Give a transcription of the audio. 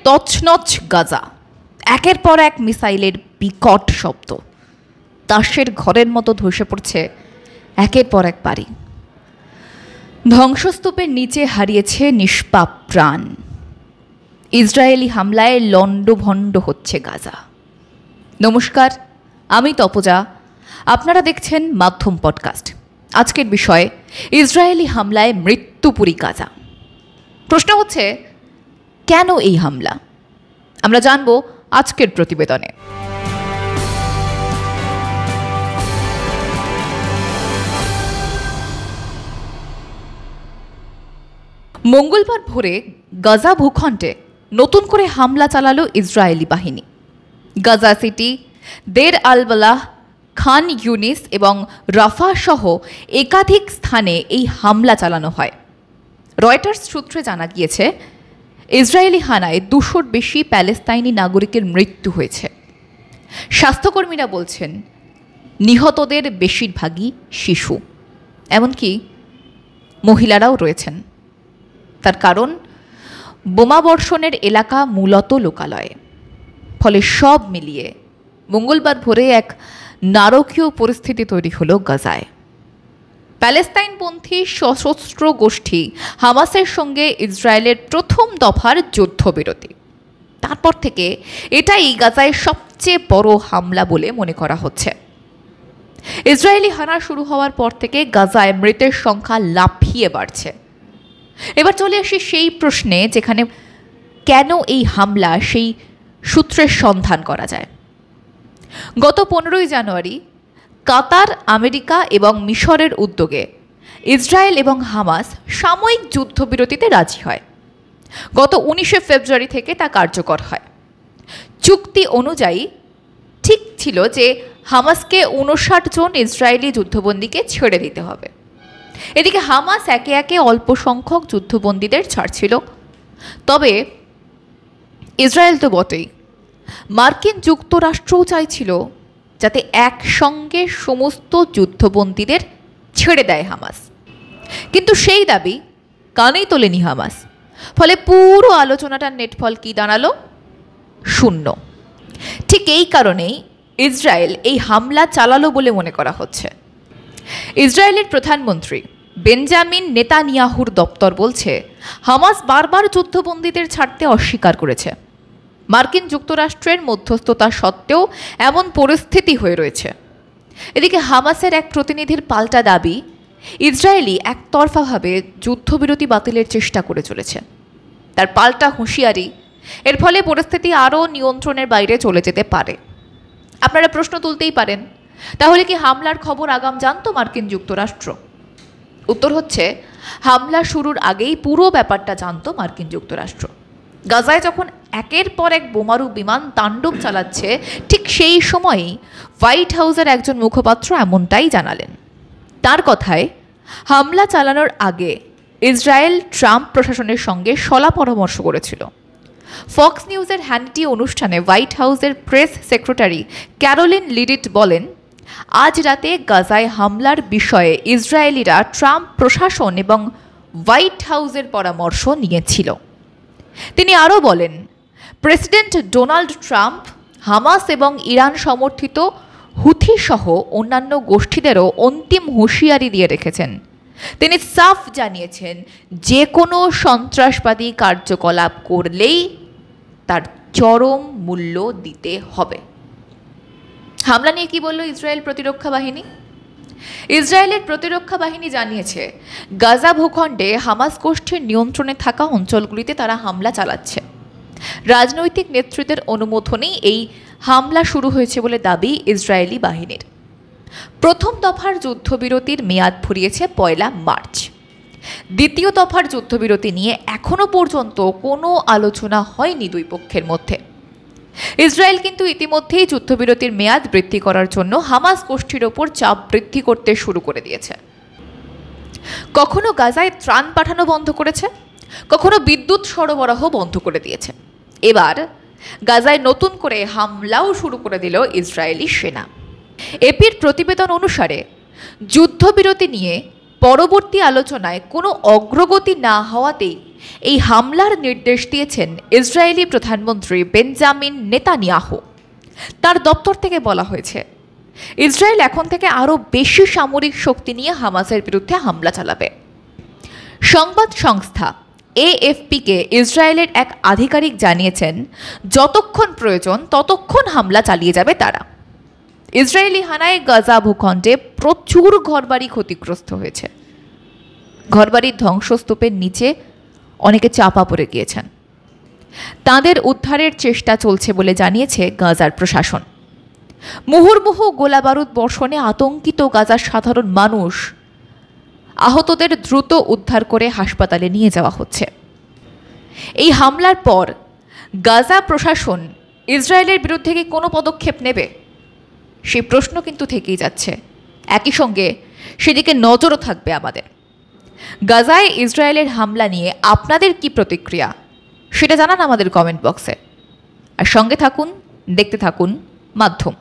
তছনছ গাজা, একের পর এক মিসাইলের বিকট শব্দ, তাসের ঘরের মতো ধসে পড়ছে একের পর এক বাড়ি। ধ্বংসস্তূপের নিচে হারিয়েছে নিষ্পাপ প্রাণ। ইসরায়েলি হামলায় লণ্ডভণ্ড হচ্ছে গাজা। নমস্কার, আমি তপজা, আপনারা দেখছেন মাধ্যম পডকাস্ট। আজকের বিষয় ইসরায়েলি হামলায় মৃত্যুপুরী গাজা। প্রশ্ন হচ্ছে, কেন এই হামলা? আমরা জানব আজকের প্রতিবেদনে। মঙ্গলবার ভোরে গাজা ভূখণ্ডে নতুন করে হামলা চালালো ইসরায়েলি বাহিনী। গাজা সিটি, দের আল বালাহ, খান ইউনিস এবং রাফা সহ একাধিক স্থানে এই হামলা চালানো হয়। রয়টার্স সূত্রে জানা গিয়েছে, ইসরায়েলি হানায় 200-র বেশি প্যালেস্তাইনি নাগরিকের মৃত্যু হয়েছে। স্বাস্থ্যকর্মীরা বলছেন, নিহতদের বেশিরভাগই শিশু, এমনকি মহিলারাও রয়েছেন। তার কারণ, বোমাবর্ষণের এলাকা মূলত লোকালয়ে। ফলে সব মিলিয়ে মঙ্গলবার ভোরে এক নারকীয় পরিস্থিতি তৈরি হলো গাজায়। প্যালেস্তাইনপন্থী সশস্ত্র গোষ্ঠী হামাসের সঙ্গে ইসরায়েলের প্রথম দফার যুদ্ধবিরতি। তারপর থেকে এটাই গাজায় সবচেয়ে বড় হামলা বলে মনে করা হচ্ছে। ইসরায়েলি হানা শুরু হওয়ার পর থেকে গাজায় মৃতের সংখ্যা লাফিয়ে বাড়ছে। এবার চলে আসি সেই প্রশ্নে, যেখানে কেন এই হামলা, সেই সূত্রের সন্ধান করা যায়। গত 15ই জানুয়ারি কাতার, আমেরিকা এবং মিশরের উদ্যোগে ইসরায়েল এবং হামাস সাময়িক যুদ্ধবিরতিতে রাজি হয়। গত 19শে ফেব্রুয়ারি থেকে তা কার্যকর হয়। চুক্তি অনুযায়ী ঠিক ছিল যে হামাসকে 59 জন ইসরায়েলি যুদ্ধবন্দীকে ছেড়ে দিতে হবে। এদিকে হামাস একে একে অল্প সংখ্যক যুদ্ধবন্দীদের ছাড়ছিল। তবে ইসরায়েল তো বটেই, মার্কিন যুক্তরাষ্ট্রও চাইছিল যাতে একসঙ্গে সমস্ত যুদ্ধবন্দীদের ছেড়ে দেয় হামাস। কিন্তু সেই দাবি কানেই তোলেনি হামাস। ফলে পুরো আলোচনাটার নেটফল কি দাঁড়ালো? শূন্য। ঠিক এই কারণেই ইসরায়েল এই হামলা চালালো বলে মনে করা হচ্ছে। ইসরায়েলের প্রধানমন্ত্রী বেঞ্জামিন নেতানিয়াহুর দপ্তর বলছে, হামাস বারবার যুদ্ধবন্দীদের ছাড়তে অস্বীকার করেছে। মার্কিন যুক্তরাষ্ট্রের মধ্যস্থতা সত্ত্বেও এমন পরিস্থিতি হয়ে রয়েছে। এদিকে হামাসের এক প্রতিনিধির পাল্টা দাবি, ইসরায়েলি একতরফাভাবে যুদ্ধবিরতি বাতিলের চেষ্টা করে চলেছে। তার পাল্টা হুঁশিয়ারি, এর ফলে পরিস্থিতি আরও নিয়ন্ত্রণের বাইরে চলে যেতে পারে। আপনারা প্রশ্ন তুলতেই পারেন, তাহলে কি হামলার খবর আগাম জানতো মার্কিন যুক্তরাষ্ট্র? উত্তর হচ্ছে, হামলা শুরুর আগেই পুরো ব্যাপারটা জানতো মার্কিন যুক্তরাষ্ট্র। গাজায় যখন একের পর এক বোমারু বিমান তাণ্ডব চালাচ্ছে, ঠিক সেই সময়ই হোয়াইট হাউসের একজন মুখপাত্র এমনটাই জানালেন। তার কথায়, হামলা চালানোর আগে ইসরায়েল ট্রাম্প প্রশাসনের সঙ্গে শলা পরামর্শ করেছিল। ফক্স নিউজের হ্যানিটি অনুষ্ঠানে হোয়াইট হাউসের প্রেস সেক্রেটারি ক্যারোলিন লিডিট বলেন, আজ রাতে গাজায় হামলার বিষয়ে ইসরায়েলিরা ট্রাম্প প্রশাসন এবং হোয়াইট হাউসের পরামর্শ নিয়েছিল। তিনি আরও বলেন, প্রেসিডেন্ট ডোনাল্ড ট্রাম্প হামাস এবং ইরান সমর্থিত হুথি সহ অন্যান্য গোষ্ঠীদেরও অন্তিম হুঁশিয়ারি দিয়ে রেখেছেন। তিনি সাফ জানিয়েছেন, যে কোনো সন্ত্রাসবাদী কার্যকলাপ করলেই তার চরম মূল্য দিতে হবে। হামলা নিয়ে কি বলল ইসরায়েল প্রতিরক্ষা বাহিনী? ইসরায়েলের প্রতিরক্ষা বাহিনী জানিয়েছে, গাজা ভূখণ্ডে হামাস গোষ্ঠীর নিয়ন্ত্রণে থাকা অঞ্চলগুলিতে তারা হামলা চালাচ্ছে। রাজনৈতিক নেতৃত্বের অনুমোদনেই এই হামলা শুরু হয়েছে বলে দাবি ইসরায়েলি বাহিনীর। প্রথম দফার যুদ্ধবিরতির মেয়াদ ফুরিয়েছে 1 মার্চ। দ্বিতীয় দফার যুদ্ধবিরতি নিয়ে এখনও পর্যন্ত কোনো আলোচনা হয়নি দুই পক্ষের মধ্যে। ইসরায়েল কিন্তু ইতিমধ্যেই যুদ্ধবিরতির মেয়াদ বৃদ্ধি করার জন্য হামাস গোষ্ঠীর ওপর চাপ বৃদ্ধি করতে শুরু করে দিয়েছে। কখনো গাজায় ত্রাণ পাঠানো বন্ধ করেছে, কখনো বিদ্যুৎ সরবরাহ বন্ধ করে দিয়েছে। এবার গাজায় নতুন করে হামলাও শুরু করে দিল ইসরায়েলি সেনা। এপির প্রতিবেদন অনুসারে যুদ্ধবিরতি নিয়ে পরবর্তী আলোচনায় কোনো অগ্রগতি না হওয়াতেই এই হামলার নির্দেশ দিয়েছেন ইসরায়েলি প্রধানমন্ত্রী বেঞ্জামিন নেতানিয়াহু। তার দপ্তর থেকে বলা হয়েছে, ইসরায়েল এখন থেকে আরও বেশি সামরিক শক্তি নিয়ে হামাসের বিরুদ্ধে হামলা চালাবে। সংবাদ সংস্থা এএফপিকে ইসরায়েলের এক আধিকারিক জানিয়েছেন, যতক্ষণ প্রয়োজন ততক্ষণ হামলা চালিয়ে যাবে তারা। ইসরায়েলি হানায় গাজা ভূখণ্ডে প্রচুর ঘরবাড়ি ক্ষতিগ্রস্ত হয়েছে। ঘরবাড়ির ধ্বংসস্তূপের নিচে অনেকে চাপা পড়ে গিয়েছেন। তাদের উদ্ধারের চেষ্টা চলছে বলে জানিয়েছে গাজার প্রশাসন। মুহুর্মুহু গোলাবারুদ বর্ষণে আতঙ্কিত গাজার সাধারণ মানুষ। আহতদের দ্রুত উদ্ধার করে হাসপাতালে নিয়ে যাওয়া হচ্ছে। এই হামলার পর গাজা প্রশাসন ইসরায়েলের বিরুদ্ধে কি কোনো পদক্ষেপ নেবে, সেই প্রশ্ন কিন্তু থেকেই যাচ্ছে। একই সঙ্গে সেদিকে নজরও থাকবে আমাদের। গাজায় ইসরায়েলের হামলা নিয়ে আপনাদের কি প্রতিক্রিয়া, সেটা জানান আমাদের কমেন্ট বক্সে। আর সঙ্গে থাকুন, দেখতে থাকুন মাধ্যম।